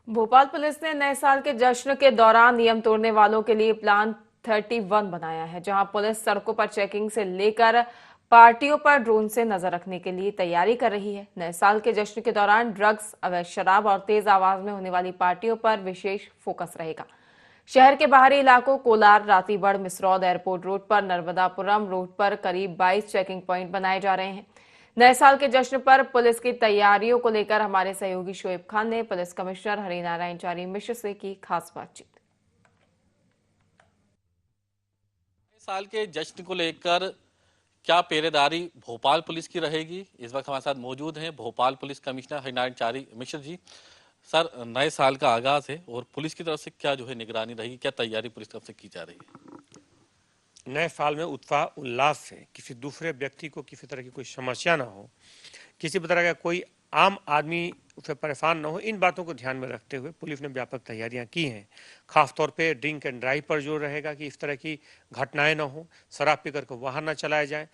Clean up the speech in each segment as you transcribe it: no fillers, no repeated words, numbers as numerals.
Bhopal police ने नए साल के जश्न के दौरान नियम तोड़ने वालों के लिए प्लान 31 बनाया है, जहां पुलिस सड़कों पर चेकिंग से लेकर पार्टियों पर ड्रोन से नजर रखने के लिए तैयारी कर रही है। नए साल के जश्न के दौरान ड्रग्स, अवैध शराब और तेज आवाज में होने वाली पार्टियों पर विशेष फोकस रहेगा। शहर के बाहरी इलाकों कोलार, रातीबड़, मिसरौद, एयरपोर्ट रोड पर, नर्मदापुरम रोड पर करीब 22 चेकिंग पॉइंट बनाए जा रहे हैं। नए साल के जश्न पर पुलिस की तैयारियों को लेकर हमारे सहयोगी शोएब खान ने पुलिस कमिश्नर हरिनारायण चारी मिश्र से की खास बातचीत। साल के जश्न को लेकर क्या पहरेदारी भोपाल पुलिस की रहेगी? इस वक्त हमारे साथ मौजूद हैं Bhopal police commissioner Harinarayan Chari Mishra ji. Sir, नए साल का आगाज है और पुलिस की तरफ से क्या निगरानी रहेगी, क्या तैयारी पुलिस तरफ से की जा रही है? नए साल में उत्साह उल्लास से किसी दूसरे व्यक्ति को किसी तरह की कोई समस्या ना हो, किसी भी तरह का कोई आम आदमी उसे परेशान ना हो, इन बातों को ध्यान में रखते हुए पुलिस ने व्यापक तैयारियां की हैं। खासतौर पे ड्रिंक एंड ड्राइव पर जोर रहेगा कि इस तरह की घटनाएं ना हो, शराब पीकर के वाहन ना चलाया जाए,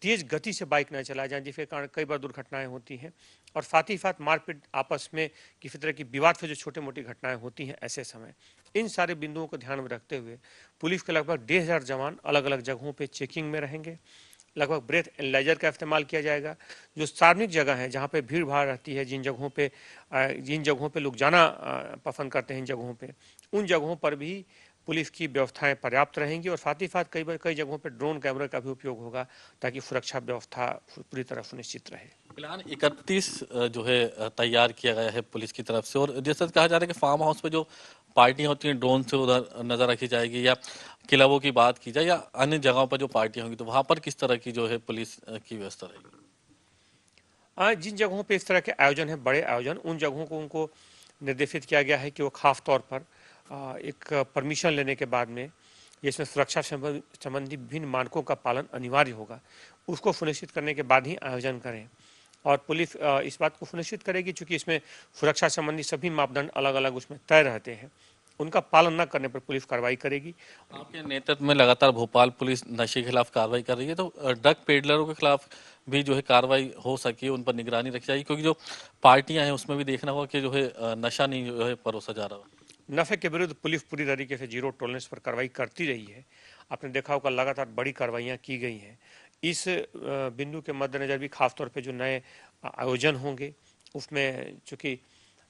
तेज गति से बाइक न चलाया जाए, जिसके कारण कई बार दुर्घटनाएं होती हैं। और साथ ही साथ मारपीट, आपस में किसी तरह की विवाद से जो छोटी मोटी घटनाएं होती हैं, ऐसे समय इन सारे बिंदुओं को ध्यान में रखते हुए पुलिस के लगभग 1,500 जवान अलग अलग जगहों पे चेकिंग में रहेंगे। लगभग ब्रेथ एनालाइजर का इस्तेमाल किया जाएगा। जो सार्वजनिक जगह है, जहाँ पे भीड़ भाड़ रहती है, जिन जगहों पे लोग जाना पसंद करते हैं, इन जगहों पे, उन जगहों पर भी पुलिस की व्यवस्थाएं पर्याप्त रहेंगी। और साथ ही साथ कई जगहों पर ड्रोन कैमरे का भी उपयोग होगा, ताकि सुरक्षा व्यवस्था पूरी तरह सुनिश्चित रहे। प्लान 31 तैयार किया गया है पुलिस की तरफ से। और जैसा कहा जा रहा है कि फार्म हाउस पे जो पार्टियां होती हैं ड्रोन से उधर नजर रखी जाएगी, या क्लबों की बात की जाए या अन्य जगहों पर जो पार्टियां होंगी, तो वहां पर किस तरह की पुलिस की व्यवस्था रहेगी? जिन जगहों पे इस तरह के आयोजन है, बड़े आयोजन, उन जगहों को उनको निर्देशित किया गया है कि वो खास तौर पर एक परमिशन लेने के बाद में, जिसमें सुरक्षा संबंधी विभिन्न मानकों का पालन अनिवार्य होगा, उसको सुनिश्चित करने के बाद ही आयोजन करें। और पुलिस इस बात को सुनिश्चित करेगी, चूंकि इसमें सुरक्षा संबंधी सभी मापदंड अलग अलग उसमें तय रहते हैं, उनका पालन न करने पर पुलिस कार्रवाई करेगी। आपके नेतृत्व में लगातार भोपाल पुलिस नशे के खिलाफ कार्रवाई कर रही है, तो ड्रग पेडलरों के खिलाफ भी कार्रवाई हो सके, उन पर निगरानी रखी जाएगी, क्योंकि जो पार्टियां हैं उसमें भी देखना होगा कि नशा नहीं परोसा जा रहा। नशे के विरुद्ध पुलिस पूरी तरीके से जीरो टॉलरेंस पर कार्रवाई करती रही है। आपने देखा होगा लगातार बड़ी कार्रवाइयाँ की गई हैं। इस बिंदु के मद्देनजर भी खासतौर पे जो नए आयोजन होंगे, उसमें चूँकि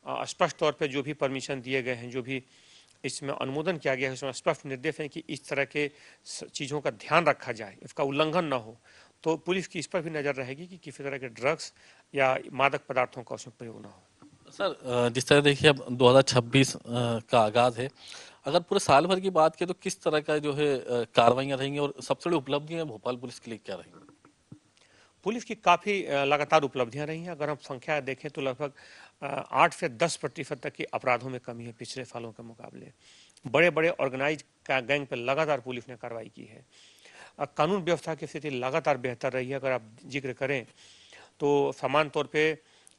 स्पष्ट तौर पे जो भी परमिशन दिए गए हैं, जो भी इसमें अनुमोदन किया गया है, उसमें स्पष्ट निर्देश है कि इस तरह के चीज़ों का ध्यान रखा जाए, इसका उल्लंघन ना हो। तो पुलिस की इस पर भी नज़र रहेगी कि किसी तरह के ड्रग्स या मादक पदार्थों का उसमें प्रयोग ना हो। सर, जिस तरह देखिए अब 2026 का आगाज है, अगर पूरे साल भर की बात करें तो किस तरह का कार्रवाइयाँ रहेंगी और सबसे बड़ी उपलब्धियाँ भोपाल पुलिस के लिए क्या रहेंगी? पुलिस की काफ़ी लगातार उपलब्धियां रही हैं। अगर हम संख्या देखें तो लगभग 8 से 10% तक की अपराधों में कमी है पिछले सालों के मुकाबले। बड़े बड़े ऑर्गेनाइज गैंग पर लगातार पुलिस ने कार्रवाई की है। कानून व्यवस्था की स्थिति लगातार बेहतर रही है। अगर आप जिक्र करें तो समान तौर पे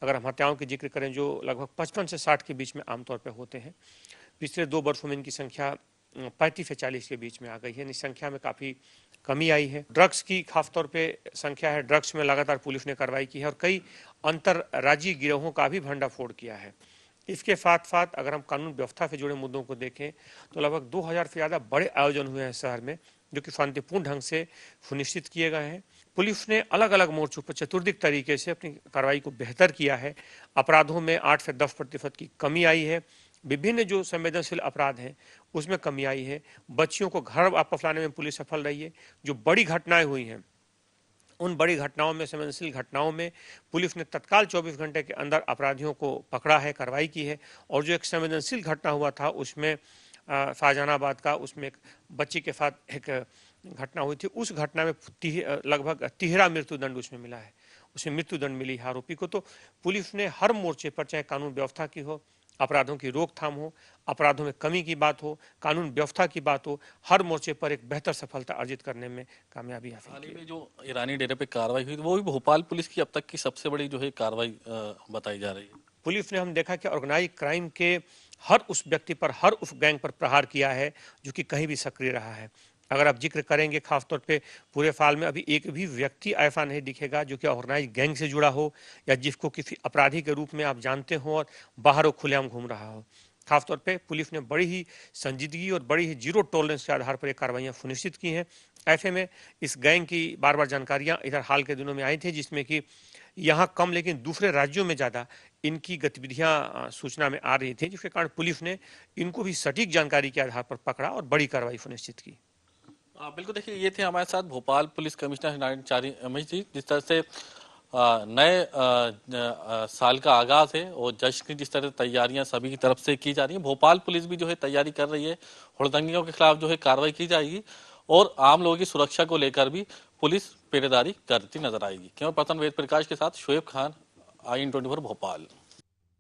अगर हम हत्याओं की जिक्र करें, जो लगभग 55 से 60 के बीच में आमतौर पे होते हैं, पिछले 2 वर्षों में इनकी संख्या 35 से 40 के बीच में आ गई है। इस संख्या में काफ़ी कमी आई है। ड्रग्स की खासतौर पे संख्या है, ड्रग्स में लगातार पुलिस ने कार्रवाई की है और कई अंतर्राज्यीय गिरोहों का भी भंडाफोड़ किया है। इसके साथ साथ अगर हम कानून व्यवस्था से जुड़े मुद्दों को देखें तो लगभग 2000 से ज़्यादा बड़े आयोजन हुए हैं शहर में, जो कि शांतिपूर्ण ढंग से सुनिश्चित किए गए हैं। पुलिस ने अलग अलग मोर्चों पर चतुर्दिक तरीके से अपनी कार्रवाई को बेहतर किया है। अपराधों में 8 से 10% की कमी आई है। विभिन्न जो संवेदनशील अपराध हैं उसमें कमी आई है। बच्चियों को घर वापस लाने में पुलिस सफल रही है। जो बड़ी घटनाएं हुई हैं, उन बड़ी घटनाओं में, संवेदनशील घटनाओं में पुलिस ने तत्काल 24 घंटे के अंदर अपराधियों को पकड़ा है, कार्रवाई की है। और जो एक संवेदनशील घटना हुआ था उसमें शाहजहानाबाद का, उसमें एक बच्ची के साथ एक घटना हुई थी, उस घटना में लगभग 13 मृत्युदंड उसमें मिला है, उसमें मृत्युदंड मिली है आरोपी को। तो पुलिस ने हर मोर्चे पर, चाहे कानून व्यवस्था की हो, अपराधों की रोकथाम हो, अपराधों में कमी की बात हो, कानून व्यवस्था की बात हो, हर मोर्चे पर एक बेहतर सफलता अर्जित करने में कामयाबी हासिल हाल की ही है। में जो ईरानी डेरे पे कार्रवाई हुई, वो भी भोपाल पुलिस की अब तक की सबसे बड़ी कार्रवाई बताई जा रही है। पुलिस ने हम देखा कि ऑर्गेनाइज क्राइम के हर उस व्यक्ति पर, हर उस गैंग पर प्रहार किया है जो कि कहीं भी सक्रिय रहा है। अगर आप जिक्र करेंगे खासतौर पे पूरे फाइल में अभी एक भी व्यक्ति ऐसा नहीं दिखेगा जो कि ऑर्गेनाइज गैंग से जुड़ा हो या जिसको किसी अपराधी के रूप में आप जानते हो और बाहर वो खुलेआम घूम रहा हो। खासतौर पे पुलिस ने बड़ी ही संजीदगी और बड़ी ही जीरो टॉलरेंस के आधार पर ये कार्रवाइयां सुनिश्चित की हैं। ऐसे में इस गैंग की बार बार जानकारियां इधर हाल के दिनों में आई थी, जिसमें कि यहाँ कम लेकिन दूसरे राज्यों में ज़्यादा इनकी गतिविधियां सूचना में आ रही थी, जिसके कारण पुलिस ने इनको भी सटीक जानकारी के आधार पर पकड़ा और बड़ी कार्रवाई सुनिश्चित की। बिल्कुल, देखिए ये थे हमारे साथ भोपाल पुलिस कमिश्नर हिनायत चारी रमेश जी। जिस तरह से नए साल का आगाज है और जश्न की जिस तरह तैयारियां सभी की तरफ से की जा रही हैं, भोपाल पुलिस भी जो है तैयारी कर रही है। हुड़दंगियों के खिलाफ जो है कार्रवाई की जाएगी और आम लोगों की सुरक्षा को लेकर भी पुलिस पहरेदारी करती नजर आएगी। कैमरा पर्सन वेद प्रकाश के साथ शोएब खान, IN24 भोपाल।